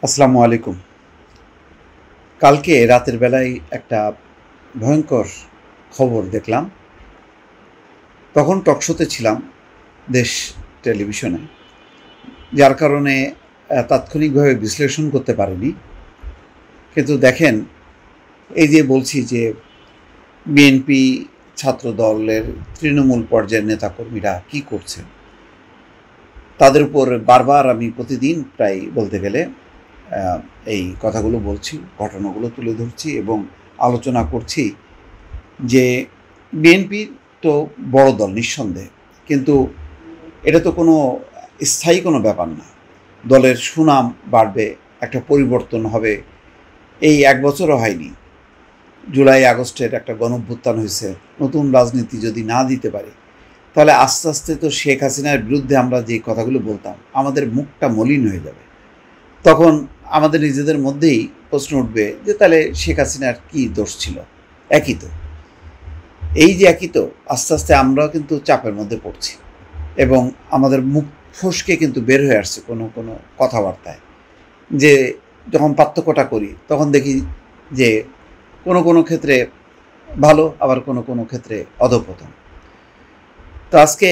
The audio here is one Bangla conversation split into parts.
আসসালামু আলাইকুম। কালকে রাতের বেলায় একটা ভয়ঙ্কর খবর দেখলাম। তখন টকশোতে ছিলাম, দেশ টেলিভিশনে। যার কারণে তাৎক্ষণিকভাবে বিশ্লেষণ করতে পারিনি। কিন্তু দেখেন, এই যে বলছি যে বিএনপি ছাত্রদলের তৃণমূল পর্যায়ের নেতাকর্মীরা কি করছে, তাদের উপর বারবার আমি প্রতিদিন প্রায় বলতে গেলে এই কথাগুলো বলছি, ঘটনাগুলো তুলে ধরছি এবং আলোচনা করছি যে বিএনপি তো বড় দল নিঃসন্দেহে, কিন্তু এটা তো কোনো স্থায়ী কোনো ব্যাপার না। দলের সুনাম বাড়বে, একটা পরিবর্তন হবে, এই এক বছরও হয়নি। জুলাই আগস্টের একটা গণঅভ্যুত্থান হয়েছে। নতুন রাজনীতি যদি না দিতে পারি, তাহলে আস্তে আস্তে তো শেখ হাসিনার বিরুদ্ধে আমরা যে কথাগুলো বলতাম, আমাদের মুখটা মলিন হয়ে যাবে। তখন আমাদের নিজেদের মধ্যেই প্রশ্ন উঠবে যে তাহলে শেখ হাসিনার কী দোষ ছিল? একই তো, এই যে একই তো, আস্তে আস্তে আমরাও কিন্তু চাপের মধ্যে পড়ছি এবং আমাদের মুখ ফসকে কিন্তু বের হয়ে আসছে কোনো কোনো কথাবার্তায়। যে যখন পার্থক্যটা করি তখন দেখি যে কোনো কোনো ক্ষেত্রে ভালো, আবার কোনো কোনো ক্ষেত্রে অধঃপতন। তো আজকে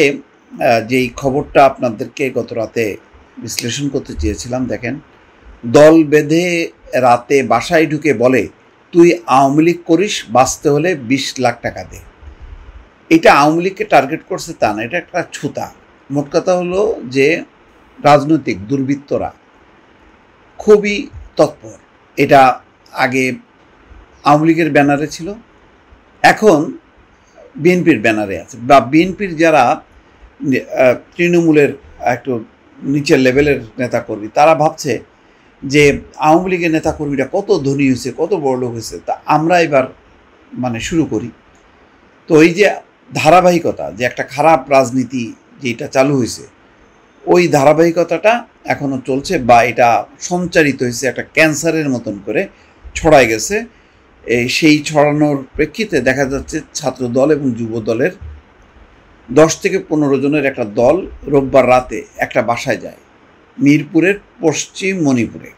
যেই খবরটা আপনাদেরকে গত রাতে বিশ্লেষণ করতে চেয়েছিলাম, দেখেন, দল বেঁধে রাতে বাসায় ঢুকে বলে, তুই আওয়ামী লীগ করিস, বাঁচতে হলে 20 লাখ টাকা দে। এটা আওয়ামী লীগকে টার্গেট করছে তা না, এটা একটা ছুতা। মোট কথা হলো যে রাজনৈতিক দুর্বৃত্তরা খুবই তৎপর। এটা আগে আওয়ামী লীগের ব্যানারে ছিল, এখন বিএনপির ব্যানারে আছে, বা বিএনপির যারা তৃণমূলের একটু নিচের লেভেলের নেতাকর্মী, তারা ভাবছে যে আওয়ামী লীগের নেতাকর্মীরা কত ধনী হয়েছে, কত বড় লোক হয়েছে, তা আমরা এবার শুরু করি। তো এই যে ধারাবাহিকতা, যে একটা খারাপ রাজনীতি যেটা চালু হয়েছে, ওই ধারাবাহিকতাটা এখনও চলছে, বা এটা সঞ্চারিত হয়েছে একটা ক্যান্সারের মতন করে ছড়ায় গেছে। সেই ছড়ানোর প্রেক্ষিতে দেখা যাচ্ছে ছাত্রদল এবং যুব দলের 10 থেকে 15 জনের একটা দল রোববার রাতে একটা বাসায় যায়, মিরপুরের পশ্চিম মণিপুরে।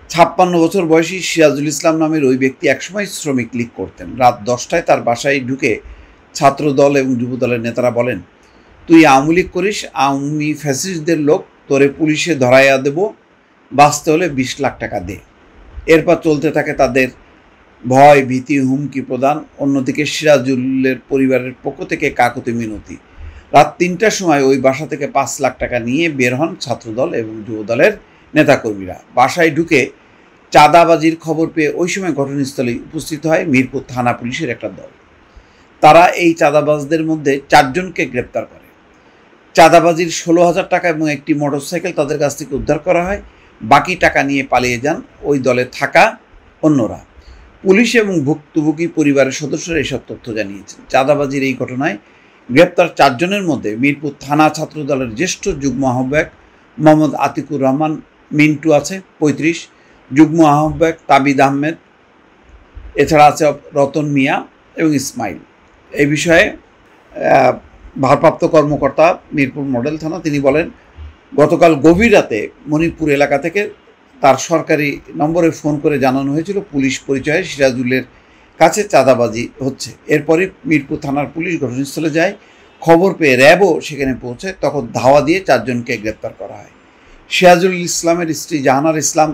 56 বছর বয়সী সিরাজুল ইসলাম নামের ওই ব্যক্তি একসময় শ্রমিক লীগ করতেন। রাত 10টায় তার বাসায় ঢুকে ছাত্রদল এবং যুব দলের নেতারা বলেন, তুই আওয়ামী লীগ করিস, আওয়ামী ফ্যাসিস্টদের লোক, তোরে পুলিশে ধরাইয়া দেব, বাঁচতে হলে 20 লাখ টাকা দে। এরপর চলতে থাকে তাদের ভয়, ভীতি, হুমকি প্রদান। অন্যদিকে সিরাজুলের পরিবারের পক্ষ থেকে কাকুতি মিনতি। রাত 3টার সময় ওই বাসা থেকে 5 লাখ টাকা নিয়ে বের হন ছাত্রদল এবং যুব দলের নেতাকর্মীরা। বাসায় ঢুকে চাঁদাবাজির খবর পেয়ে ওই সময় ঘটনাস্থলে উপস্থিত হয় মিরপুর থানা পুলিশের একটা দল। তারা এই চাঁদাবাজদের মধ্যে 4 জনকে গ্রেপ্তার করে। চাঁদাবাজির 16,000 টাকা এবং একটি মোটরসাইকেল তাদের কাছ থেকে উদ্ধার করা হয়। বাকি টাকা নিয়ে পালিয়ে যান ওই দলে থাকা অন্যরা। পুলিশ এবং ভুক্তভোগী পরিবারের সদস্যরা এসব তথ্য জানিয়েছেন। চাঁদাবাজির এই ঘটনায় গ্রেপ্তার 4 জনের মধ্যে মিরপুর থানা ছাত্রদলের জ্যেষ্ঠ যুগ্ম আহ্বায়ক মোহাম্মদ আতিকুর রহমান মিন্টু আছে, 35, যুগ্ম আহ্বায়ক তাবিদ আহমেদ, এছাড়া আছে রতন মিয়া এবং ইসমাইল। এই বিষয়ে ভারপ্রাপ্ত কর্মকর্তা মিরপুর মডেল থানা, তিনি বলেন, গতকাল গভীর রাতে মণিপুর এলাকা থেকে তার সরকারি নম্বরে ফোন করে জানানো হয়েছিল পুলিশ পরিচয়ে সিরাজুলের কাছে চাঁদাবাজি হচ্ছে। এরপরই মিরপুর থানার পুলিশ ঘটনাস্থলে যায়। খবর পেয়ে র্যাবও সেখানে পৌঁছে, তখন ধাওয়া দিয়ে 4 জনকে গ্রেপ্তার করা হয়। সিরাজুল ইসলামের স্ত্রী জাহানার ইসলাম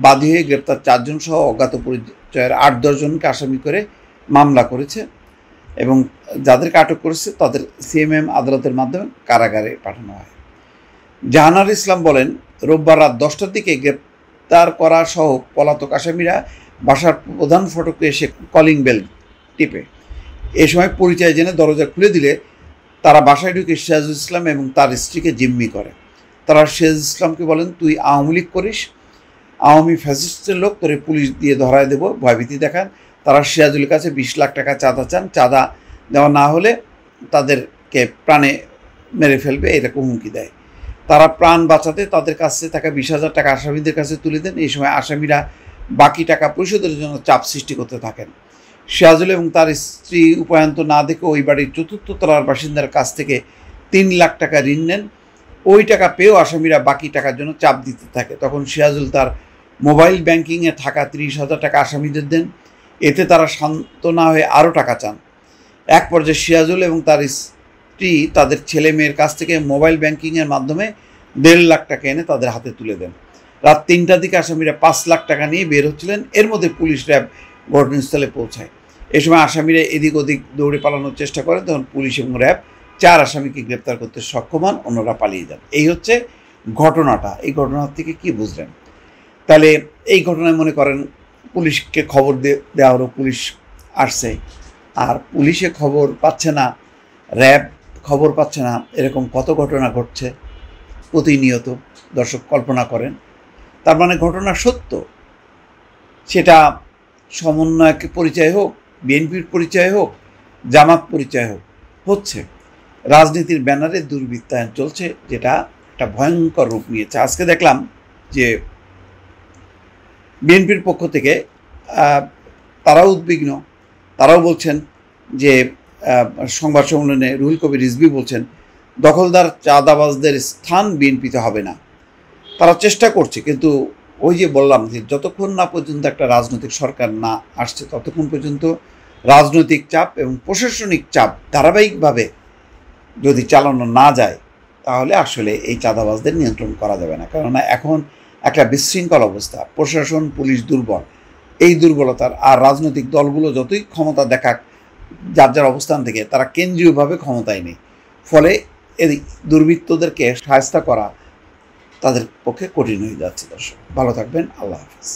বাদী হয়ে গ্রেপ্তার 4 জন সহ অজ্ঞাত পরিচয়ের 8-10 জনকে আসামি করে মামলা করেছে এবং যাদেরকে আটক করেছে তাদের সিএমএম আদালতের মাধ্যমে কারাগারে পাঠানো হয়। জাহানার ইসলাম বলেন, রোববার রাত 10টার দিকে গ্রেপ্তার করা সহ পলাতক আসামিরা বাসার প্রধান ফটকে এসে কলিং বেল টিপে। এ সময় পরিচয় জেনে দরজা খুলে দিলে তারা বাসায় ঢুকে সিরাজুল ইসলাম এবং তার স্ত্রীকে জিম্মি করে। তারা সিরাজুল ইসলামকে বলেন, তুই আওয়ামী লীগ করিস, আওয়ামী ফ্যাসিস্টের লোক, তোরে পুলিশ দিয়ে ধরায় দেব, ভয়ভীতি দেখান। তারা সিরাজুলের কাছে 20 লাখ টাকা চাঁদা চান। চাঁদা দেওয়া না হলে তাদেরকে প্রাণে মেরে ফেলবে, এরকম হুমকি দেয়। তারা প্রাণ বাঁচাতে তাদের কাছে থাকা 20,000 টাকা আসামিদের কাছে তুলে দেন। এই সময় আসামিরা বাকি টাকা পরিশোধের জন্য চাপ সৃষ্টি করতে থাকেন। সিরাজুল এবং তার স্ত্রী উপায়ন্ত না দেখে ওই বাড়ির 4র্থ তলার বাসিন্দার কাছ থেকে 3 লাখ টাকা ঋণ নেন। ওই টাকা পেয়েও আসামিরা বাকি টাকার জন্য চাপ দিতে থাকে। তখন সিরাজুল তার মোবাইল ব্যাংকিংয়ে থাকা 30,000 টাকা আসামিদের দেন। এতে তারা শান্ত না হয়ে আরও টাকা চান। এক পর্যায়ে সিরাজুল এবং তার স্ত্রী তাদের ছেলে মেয়ের কাছ থেকে মোবাইল ব্যাংকিংয়ের মাধ্যমে 1.5 লাখ টাকা এনে তাদের হাতে তুলে দেন। রাত 3টার দিকে আসামিরা 5 লাখ টাকা নিয়ে বের হচ্ছিলেন। এর মধ্যে পুলিশ র্যাব ঘটনাস্থলে পৌঁছায়। এ সময় আসামিরা এদিক ওদিক দৌড়ে পালানোর চেষ্টা করেন। তখন পুলিশ এবং র্যাব 4 আসামিকে গ্রেপ্তার করতে সক্ষম হন, অন্যরা পালিয়ে যান। এই হচ্ছে ঘটনাটা। এই ঘটনার থেকে কি বুঝলেন? তাহলে এই ঘটনায় মনে করেন পুলিশকে খবর দেওয়া হলো, পুলিশ আসছে, আর পুলিশে খবর পাচ্ছে না, র্যাব খবর পাচ্ছে না, এরকম কত ঘটনা ঘটছে প্রতিনিয়ত। দর্শক কল্পনা করেন। তার মানে ঘটনা সত্য। সেটা সমন্বয়কের পরিচয় হোক, বিএনপির পরিচয় হোক, জামাত পরিচয় হোক, হচ্ছে রাজনীতির ব্যানারে দুর্বৃত্তায়ন চলছে, যেটা একটা ভয়ঙ্কর রূপ নিয়েছে। আজকে দেখলাম যে বিএনপির পক্ষ থেকে তারাও উদ্বিগ্ন। তারাও বলছেন যে সংবাদ সম্মেলনে রুহুল কবির রিজভী বলছেন দখলদার চাঁদাবাজদের স্থান বিএনপিতে হবে না। তারা চেষ্টা করছে, কিন্তু ওই যে বললাম যে যতক্ষণ না পর্যন্ত একটা রাজনৈতিক সরকার না আসছে ততক্ষণ পর্যন্ত রাজনৈতিক চাপ এবং প্রশাসনিক চাপ ধারাবাহিকভাবে যদি চালানো না যায় তাহলে আসলে এই চাঁদাবাজদের নিয়ন্ত্রণ করা যাবে না। কেননা এখন একটা বিশৃঙ্খল অবস্থা, প্রশাসন পুলিশ দুর্বল। এই দুর্বলতার আর রাজনৈতিক দলগুলো যতই ক্ষমতা দেখাক যার যার অবস্থান থেকে, তারা কেন্দ্রীয়ভাবে ক্ষমতায় নেই। ফলে এই দুর্বৃত্তদেরকে শায়েস্তা করা তাদের পক্ষে কঠিন হয়ে যাচ্ছে। দর্শক ভালো থাকবেন, আল্লাহ হাফেজ।